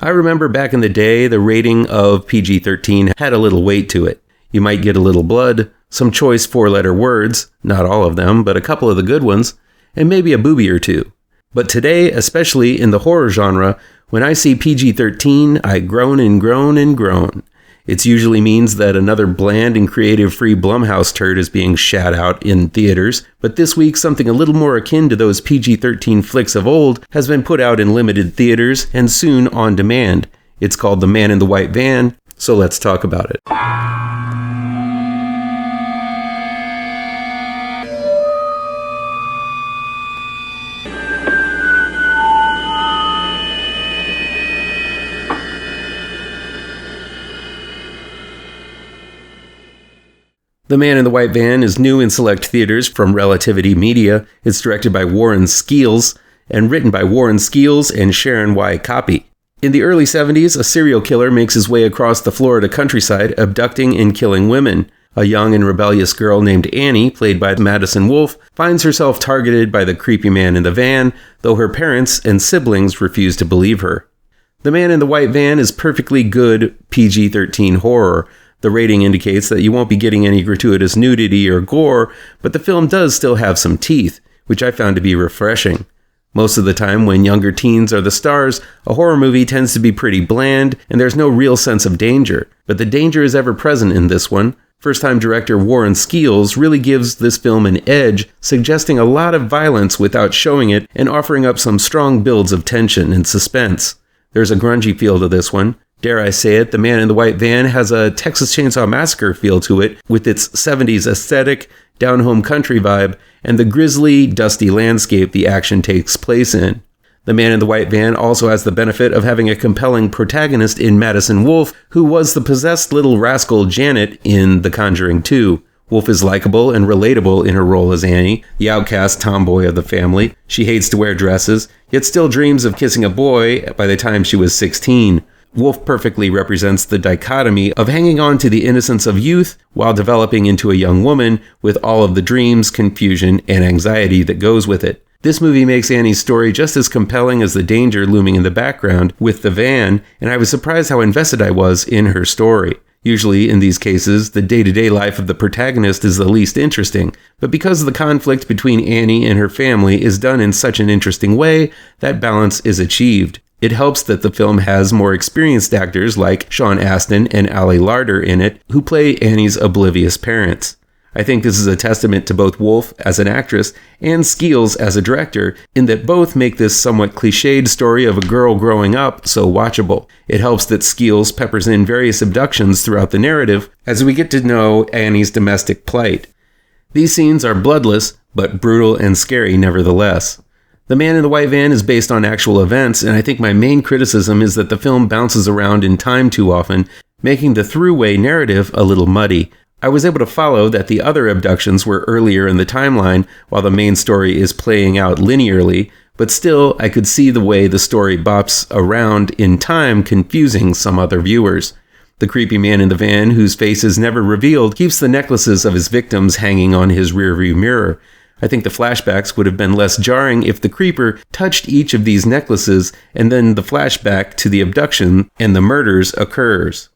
I remember back in the day, the rating of PG-13 had a little weight to it. You might get a little blood, some choice four-letter words, not all of them, but a couple of the good ones, and maybe a boobie or two. But today, especially in the horror genre, when I see PG-13, I groan and groan and groan. It usually means that another bland and creative-free Blumhouse turd is being shat out in theaters, but this week something a little more akin to those PG-13 flicks of old has been put out in limited theaters and soon on demand. It's called The Man in the White Van, so let's talk about it. The Man in the White Van is new in select theaters from Relativity Media. It's directed by Warren Skeels and written by Warren Skeels and Sharon Copy. In the early 70s, a serial killer makes his way across the Florida countryside, abducting and killing women. A young and rebellious girl named Annie, played by Madison Wolfe, finds herself targeted by the creepy man in the van, though her parents and siblings refuse to believe her. The Man in the White Van is perfectly good PG-13 horror. The rating indicates that you won't be getting any gratuitous nudity or gore, but the film does still have some teeth, which I found to be refreshing. Most of the time when younger teens are the stars, a horror movie tends to be pretty bland, and there's no real sense of danger. But the danger is ever present in this one. First-time director Warren Skeels really gives this film an edge, suggesting a lot of violence without showing it and offering up some strong builds of tension and suspense. There's a grungy feel to this one. Dare I say it, The Man in the White Van has a Texas Chainsaw Massacre feel to it, with its 70s aesthetic, down-home country vibe, and the grisly, dusty landscape the action takes place in. The Man in the White Van also has the benefit of having a compelling protagonist in Madison Wolfe, who was the possessed little rascal Janet in The Conjuring 2. Wolfe is likable and relatable in her role as Annie, the outcast tomboy of the family. She hates to wear dresses, yet still dreams of kissing a boy by the time she was 16. Wolfe perfectly represents the dichotomy of hanging on to the innocence of youth while developing into a young woman with all of the dreams, confusion, and anxiety that goes with it. This movie makes Annie's story just as compelling as the danger looming in the background with the van, and I was surprised how invested I was in her story. Usually, in these cases, the day-to-day life of the protagonist is the least interesting, but because the conflict between Annie and her family is done in such an interesting way, that balance is achieved. It helps that the film has more experienced actors like Sean Astin and Ali Larter in it, who play Annie's oblivious parents. I think this is a testament to both Wolfe as an actress and Skeels as a director, in that both make this somewhat cliched story of a girl growing up so watchable. It helps that Skeels peppers in various abductions throughout the narrative as we get to know Annie's domestic plight. These scenes are bloodless, but brutal and scary nevertheless. The Man in the White Van is based on actual events, and I think my main criticism is that the film bounces around in time too often, making the throughway narrative a little muddy. I was able to follow that the other abductions were earlier in the timeline, while the main story is playing out linearly, but still I could see the way the story bops around in time, confusing some other viewers. The creepy man in the van, whose face is never revealed, keeps the necklaces of his victims hanging on his rearview mirror. I think the flashbacks would have been less jarring if the creeper touched each of these necklaces and then the flashback to the abduction and the murders occurs.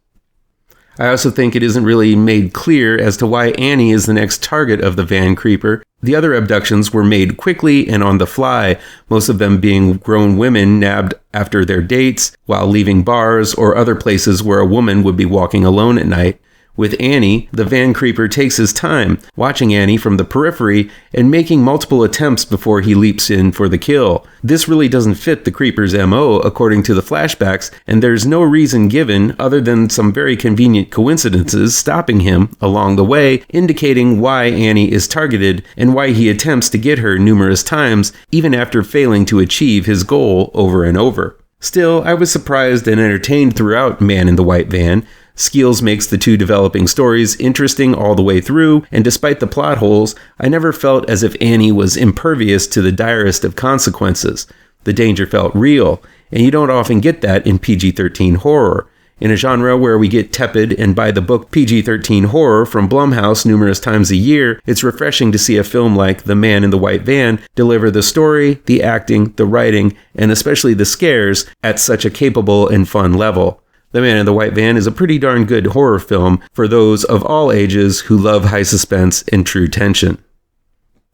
I also think it isn't really made clear as to why Annie is the next target of the van creeper. The other abductions were made quickly and on the fly, most of them being grown women nabbed after their dates while leaving bars or other places where a woman would be walking alone at night. With Annie, the van creeper takes his time, watching Annie from the periphery and making multiple attempts before he leaps in for the kill. This really doesn't fit the creeper's MO according to the flashbacks, and there's no reason given other than some very convenient coincidences stopping him along the way, indicating why Annie is targeted and why he attempts to get her numerous times, even after failing to achieve his goal over and over. Still, I was surprised and entertained throughout Man in the White Van. Skeels makes the two developing stories interesting all the way through, and despite the plot holes, I never felt as if Annie was impervious to the direst of consequences. The danger felt real, and you don't often get that in PG-13 horror. In a genre where we get tepid and by-the-book PG-13 horror from Blumhouse numerous times a year, it's refreshing to see a film like The Man in the White Van deliver the story, the acting, the writing, and especially the scares at such a capable and fun level. The Man in the White Van is a pretty darn good horror film for those of all ages who love high suspense and true tension.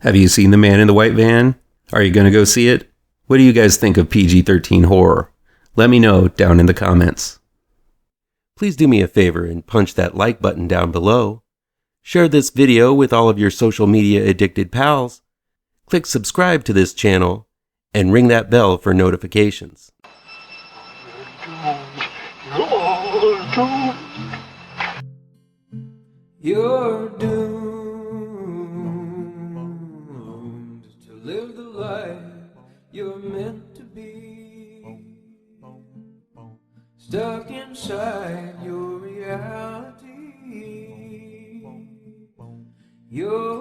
Have you seen The Man in the White Van? Are you going to go see it? What do you guys think of PG-13 horror? Let me know down in the comments. Please do me a favor and punch that like button down below. Share this video with all of your social media addicted pals. Click subscribe to this channel and ring that bell for notifications. You're doomed to live the life you're meant to be. Stuck inside your reality. You're